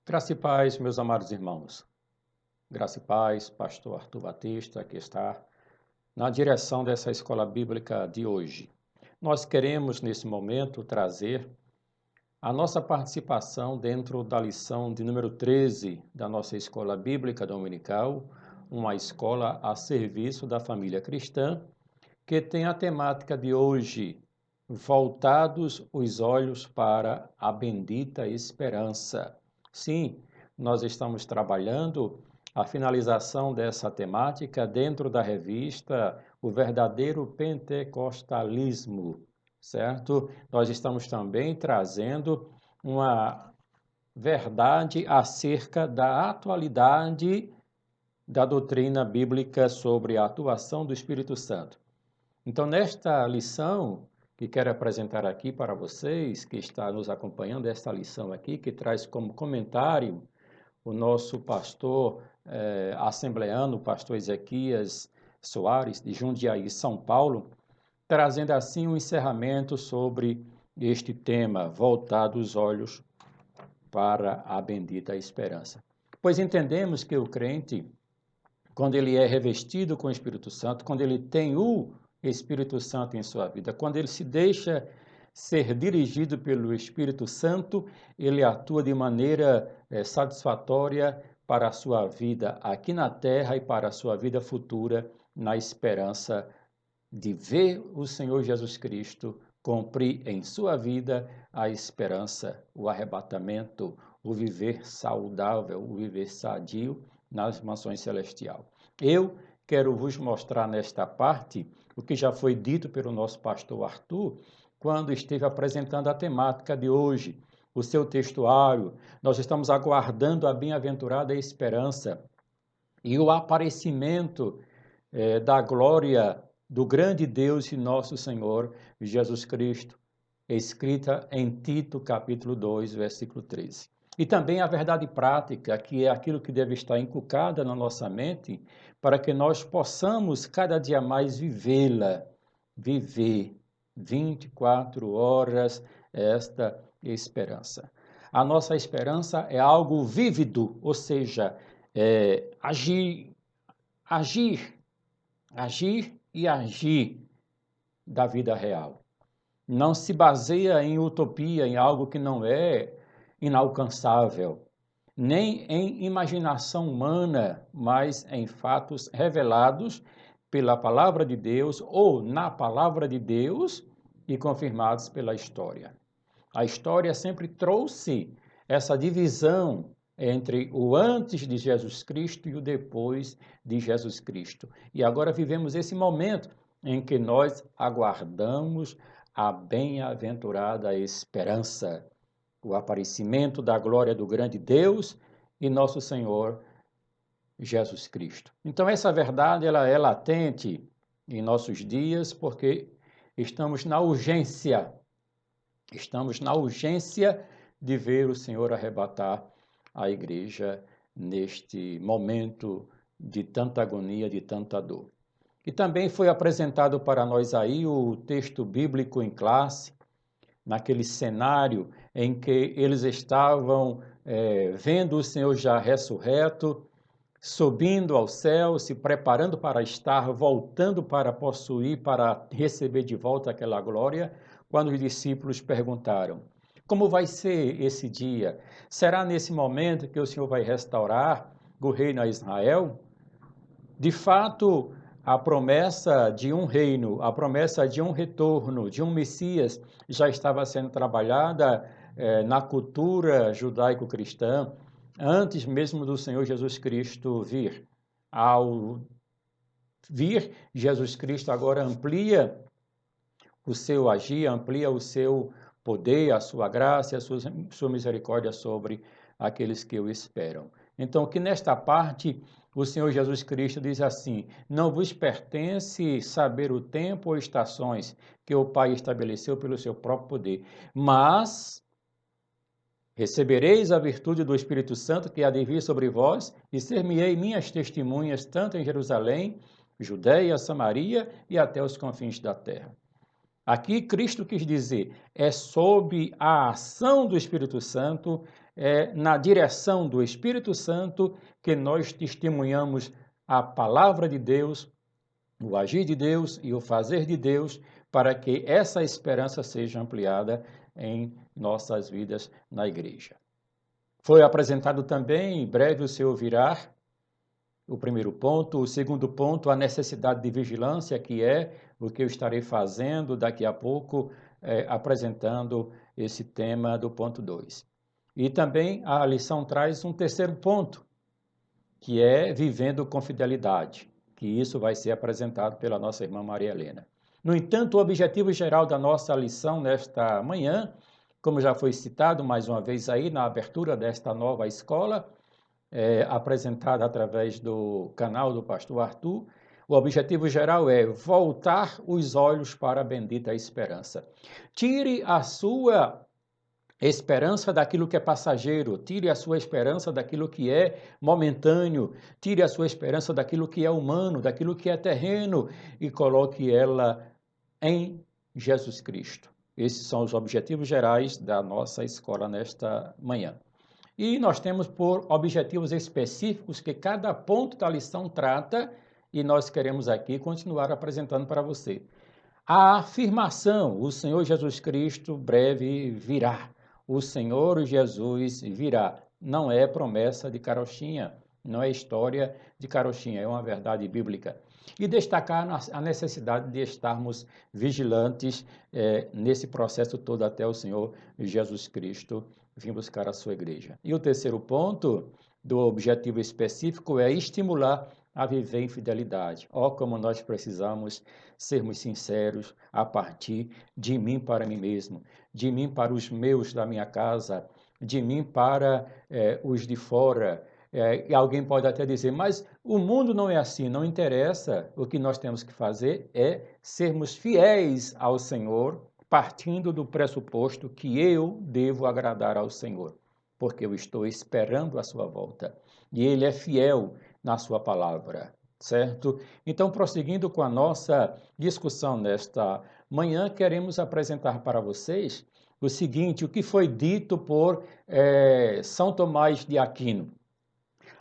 Graça e paz, meus amados irmãos. Graça e paz, pastor Arthur Batista, que está na direção dessa escola bíblica de hoje. Nós queremos, nesse momento, trazer a nossa participação dentro da lição de número 13 da nossa escola bíblica dominical, uma escola a serviço da família cristã, que tem a temática de hoje, voltados os olhos para a bendita esperança. Sim, nós estamos trabalhando a finalização dessa temática dentro da revista O Verdadeiro Pentecostalismo, certo? Nós estamos também trazendo uma verdade acerca da atualidade da doutrina bíblica sobre a atuação do Espírito Santo. Então, nesta lição que quero apresentar aqui para vocês, que está nos acompanhando, esta lição aqui, que traz como comentário o nosso pastor assembleano, o pastor Ezequias Soares, de Jundiaí, São Paulo, trazendo assim um encerramento sobre este tema, voltado os olhos para a bendita esperança. Pois entendemos que o crente, quando ele é revestido com o Espírito Santo, quando ele tem o Espírito Santo em sua vida, quando ele se deixa ser dirigido pelo Espírito Santo, ele atua de maneira satisfatória para a sua vida aqui na terra e para a sua vida futura, na esperança de ver o Senhor Jesus Cristo cumprir em sua vida a esperança, o arrebatamento, o viver saudável, o viver sadio nas mansões celestiais. Eu quero vos mostrar nesta parte o que já foi dito pelo nosso pastor Arthur, quando esteve apresentando a temática de hoje, o seu textuário. Nós estamos aguardando a bem-aventurada esperança e o aparecimento da glória do grande Deus e nosso Senhor Jesus Cristo, escrita em Tito, capítulo 2, versículo 13. E também a verdade prática, que é aquilo que deve estar inculcada na nossa mente, para que nós possamos cada dia mais vivê-la, viver 24 horas esta esperança. A nossa esperança é algo vívido, ou seja, agir e agir da vida real. Não se baseia em utopia, em algo que não é inalcançável, nem em imaginação humana, mas em fatos revelados pela palavra de Deus ou na palavra de Deus e confirmados pela história. A história sempre trouxe essa divisão entre o antes de Jesus Cristo e o depois de Jesus Cristo. E agora vivemos esse momento em que nós aguardamos a bem-aventurada esperança, o aparecimento da glória do grande Deus e nosso Senhor Jesus Cristo. Então essa verdade ela é latente em nossos dias porque estamos na urgência de ver o Senhor arrebatar a igreja neste momento de tanta agonia, de tanta dor. E também foi apresentado para nós aí o texto bíblico em classe, naquele cenário em que eles estavam vendo o Senhor já ressurreto, subindo ao céu, se preparando para estar, voltando para possuir, para receber de volta aquela glória, quando os discípulos perguntaram: como vai ser esse dia? Será nesse momento que o Senhor vai restaurar o reino a Israel? De fato, a promessa de um reino, a promessa de um retorno, de um Messias, já estava sendo trabalhada na cultura judaico-cristã, antes mesmo do Senhor Jesus Cristo vir. Ao vir, Jesus Cristo agora amplia o seu agir, amplia o seu poder, a sua graça e a sua misericórdia sobre aqueles que o esperam. Então, que nesta parte o Senhor Jesus Cristo diz assim: não vos pertence saber o tempo ou estações que o Pai estabeleceu pelo seu próprio poder, mas recebereis a virtude do Espírito Santo que há de vir sobre vós e ser-me-ei minhas testemunhas tanto em Jerusalém, Judeia, Samaria e até os confins da terra. Aqui Cristo quis dizer, é sob a ação do Espírito Santo, é na direção do Espírito Santo que nós testemunhamos a palavra de Deus, o agir de Deus e o fazer de Deus, para que essa esperança seja ampliada em nossas vidas na igreja. Foi apresentado também, em breve o Senhor virá, o primeiro ponto. O segundo ponto, a necessidade de vigilância, que é o que eu estarei fazendo daqui a pouco, apresentando esse tema do ponto 2. E também a lição traz um terceiro ponto, que é vivendo com fidelidade, que isso vai ser apresentado pela nossa irmã Maria Helena. No entanto, o objetivo geral da nossa lição nesta manhã, como já foi citado mais uma vez aí na abertura desta nova escola, apresentada através do canal do pastor Arthur, o objetivo geral é voltar os olhos para a bendita esperança. Tire a sua esperança daquilo que é passageiro, tire a sua esperança daquilo que é momentâneo, tire a sua esperança daquilo que é humano, daquilo que é terreno e coloque ela em Jesus Cristo. Esses são os objetivos gerais da nossa escola nesta manhã. E nós temos por objetivos específicos que cada ponto da lição trata e nós queremos aqui continuar apresentando para você. A afirmação, o Senhor Jesus Cristo breve virá. O Senhor Jesus virá. Não é promessa de carochinha, não é história de carochinha, é uma verdade bíblica. E destacar a necessidade de estarmos vigilantes nesse processo todo até o Senhor Jesus Cristo vir buscar a sua igreja. E o terceiro ponto do objetivo específico é estimular a viver em fidelidade. Ó, como nós precisamos sermos sinceros a partir de mim para mim mesmo, de mim para os meus da minha casa, de mim para os de fora. E alguém pode até dizer, mas o mundo não é assim, não interessa. O que nós temos que fazer é sermos fiéis ao Senhor, partindo do pressuposto que eu devo agradar ao Senhor, porque eu estou esperando a sua volta. E Ele é fiel na sua palavra, certo? Então, prosseguindo com a nossa discussão nesta manhã, queremos apresentar para vocês o seguinte, o que foi dito por São Tomás de Aquino.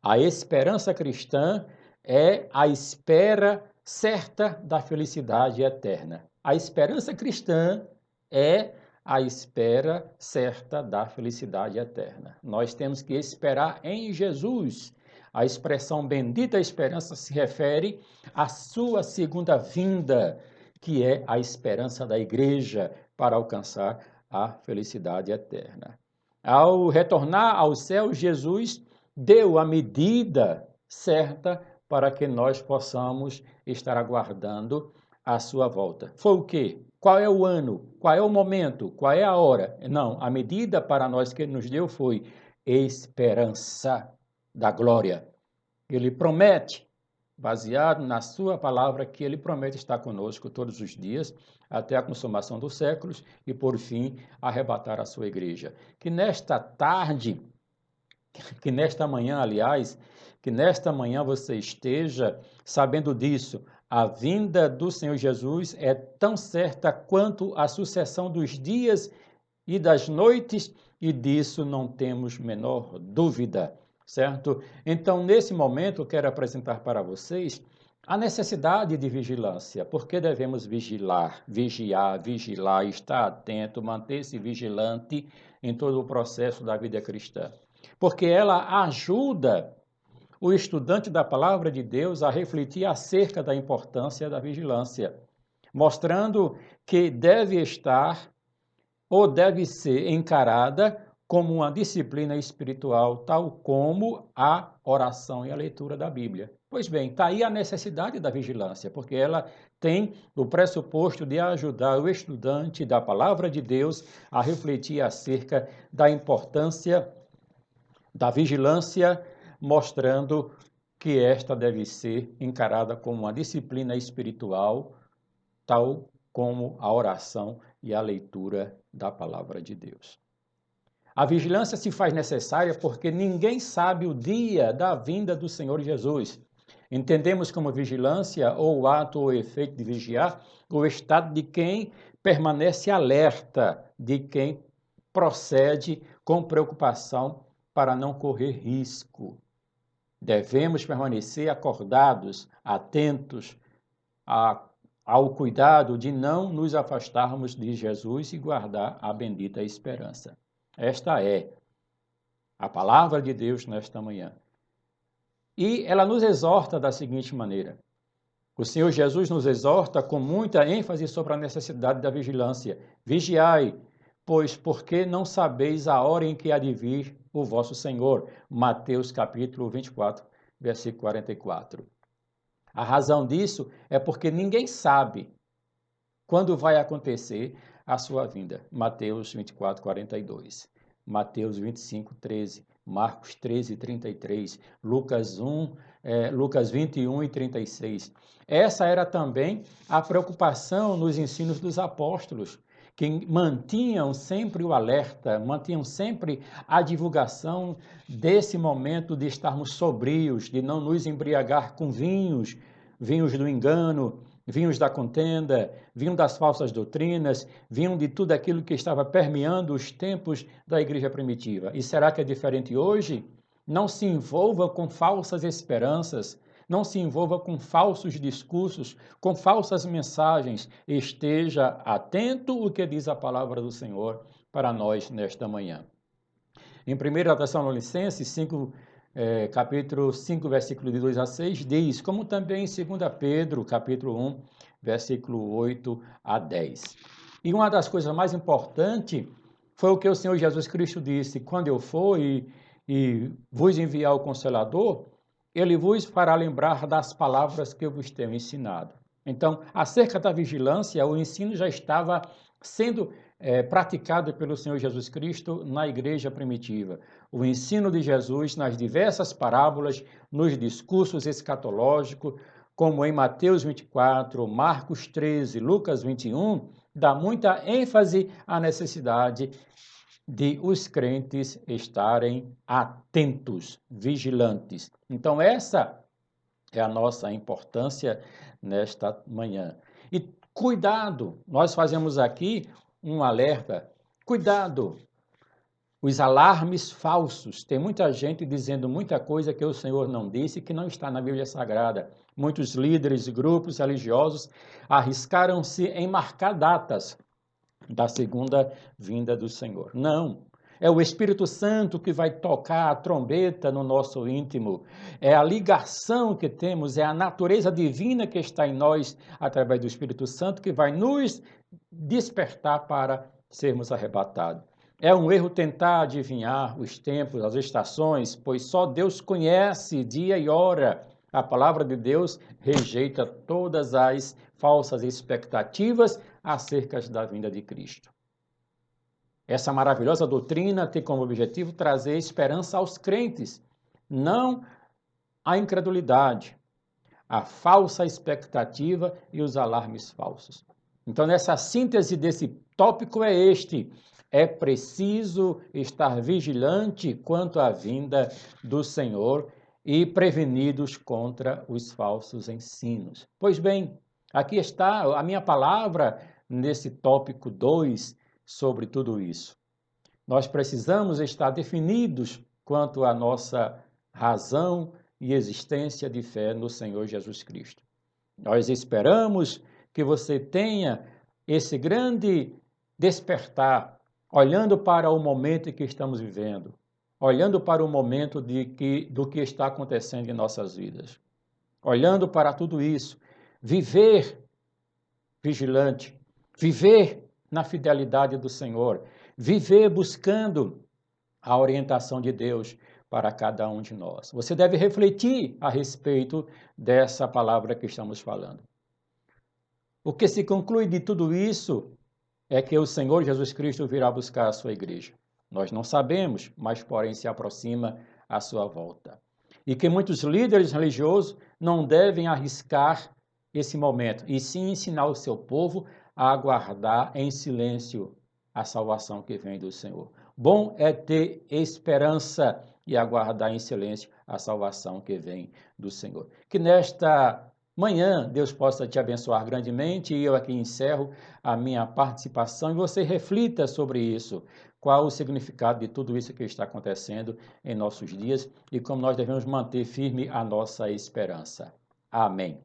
A esperança cristã é a espera certa da felicidade eterna. A esperança cristã é a espera certa da felicidade eterna. Nós temos que esperar em Jesus. A expressão bendita esperança se refere à sua segunda vinda, que é a esperança da igreja para alcançar a felicidade eterna. Ao retornar ao céu, Jesus deu a medida certa para que nós possamos estar aguardando a sua volta. Foi o quê? Qual é o ano? Qual é o momento? Qual é a hora? Não, a medida para nós que ele nos deu foi esperança da glória. Ele promete, baseado na sua palavra, que ele promete estar conosco todos os dias, até a consumação dos séculos e, por fim, arrebatar a sua igreja. Que nesta tarde, que nesta manhã, aliás, que nesta manhã você esteja sabendo disso. A vinda do Senhor Jesus é tão certa quanto a sucessão dos dias e das noites, e disso não temos menor dúvida, certo? Então, nesse momento, eu quero apresentar para vocês a necessidade de vigilância. Por que devemos vigiar, estar atento, manter-se vigilante em todo o processo da vida cristã? Porque ela ajuda o estudante da palavra de Deus a refletir acerca da importância da vigilância, mostrando que deve estar ou deve ser encarada como uma disciplina espiritual, tal como a oração e a leitura da Bíblia. Pois bem, está aí a necessidade da vigilância, porque ela tem o pressuposto de ajudar o estudante da palavra de Deus a refletir acerca da importância da vigilância, mostrando que esta deve ser encarada como uma disciplina espiritual, tal como a oração e a leitura da palavra de Deus. A vigilância se faz necessária porque ninguém sabe o dia da vinda do Senhor Jesus. Entendemos como vigilância ou o ato ou efeito de vigiar o estado de quem permanece alerta, de quem procede com preocupação para não correr risco. Devemos permanecer acordados, atentos ao cuidado de não nos afastarmos de Jesus e guardar a bendita esperança. Esta é a palavra de Deus nesta manhã. E ela nos exorta da seguinte maneira: o Senhor Jesus nos exorta com muita ênfase sobre a necessidade da vigilância. Vigiai, pois porque não sabeis a hora em que há de vir o vosso Senhor. Mateus capítulo 24, versículo 44. A razão disso é porque ninguém sabe quando vai acontecer a sua vinda. Mateus 24, 42. Mateus 25, 13. Marcos 13, 33. Lucas 21 e 36. Essa era também a preocupação nos ensinos dos apóstolos, que mantinham sempre o alerta, mantinham sempre a divulgação desse momento de estarmos sobrios, de não nos embriagar com vinhos do engano, vinhos da contenda, vinhos das falsas doutrinas, vinhos de tudo aquilo que estava permeando os tempos da igreja primitiva. E será que é diferente hoje? Não se envolva com falsas esperanças, não se envolva com falsos discursos, com falsas mensagens. Esteja atento ao que diz a palavra do Senhor para nós nesta manhã. Em 1 Tessalonicenses capítulo 5, versículo de 2 a 6, diz, como também em 2 Pedro, capítulo 1, versículo 8 a 10. E uma das coisas mais importantes foi o que o Senhor Jesus Cristo disse: quando eu for e vos enviar o Consolador, ele vos fará lembrar das palavras que eu vos tenho ensinado. Então, acerca da vigilância, o ensino já estava sendo praticado pelo Senhor Jesus Cristo na igreja primitiva. O ensino de Jesus nas diversas parábolas, nos discursos escatológicos, como em Mateus 24, Marcos 13, Lucas 21, dá muita ênfase à necessidade de os crentes estarem atentos, vigilantes. Então, essa é a nossa importância nesta manhã. E cuidado, nós fazemos aqui um alerta. Cuidado, os alarmes falsos. Tem muita gente dizendo muita coisa que o Senhor não disse, que não está na Bíblia Sagrada. Muitos líderes e grupos religiosos arriscaram-se em marcar datas da segunda vinda do Senhor. Não. É o Espírito Santo que vai tocar a trombeta no nosso íntimo. É a ligação que temos, é a natureza divina que está em nós, através do Espírito Santo, que vai nos despertar para sermos arrebatados. É um erro tentar adivinhar os tempos, as estações, pois só Deus conhece dia e hora. A palavra de Deus rejeita todas as falsas expectativas acerca da vinda de Cristo. Essa maravilhosa doutrina tem como objetivo trazer esperança aos crentes, não a incredulidade, a falsa expectativa e os alarmes falsos. Então, nessa síntese desse tópico é este: é preciso estar vigilante quanto à vinda do Senhor e prevenidos contra os falsos ensinos. Pois bem, aqui está a minha palavra nesse tópico 2 sobre tudo isso. Nós precisamos estar definidos quanto à nossa razão e existência de fé no Senhor Jesus Cristo. Nós esperamos que você tenha esse grande despertar, olhando para o momento em que estamos vivendo, olhando para o momento do que está acontecendo em nossas vidas, olhando para tudo isso, viver vigilante, viver na fidelidade do Senhor, viver buscando a orientação de Deus para cada um de nós. Você deve refletir a respeito dessa palavra que estamos falando. O que se conclui de tudo isso é que o Senhor Jesus Cristo virá buscar a sua igreja. Nós não sabemos, mas porém se aproxima a sua volta. E que muitos líderes religiosos não devem arriscar esse momento, e sim ensinar o seu povo a aguardar em silêncio a salvação que vem do Senhor. Bom é ter esperança e aguardar em silêncio a salvação que vem do Senhor. Que nesta manhã Deus possa te abençoar grandemente e eu aqui encerro a minha participação e você reflita sobre isso. Qual o significado de tudo isso que está acontecendo em nossos dias e como nós devemos manter firme a nossa esperança. Amém.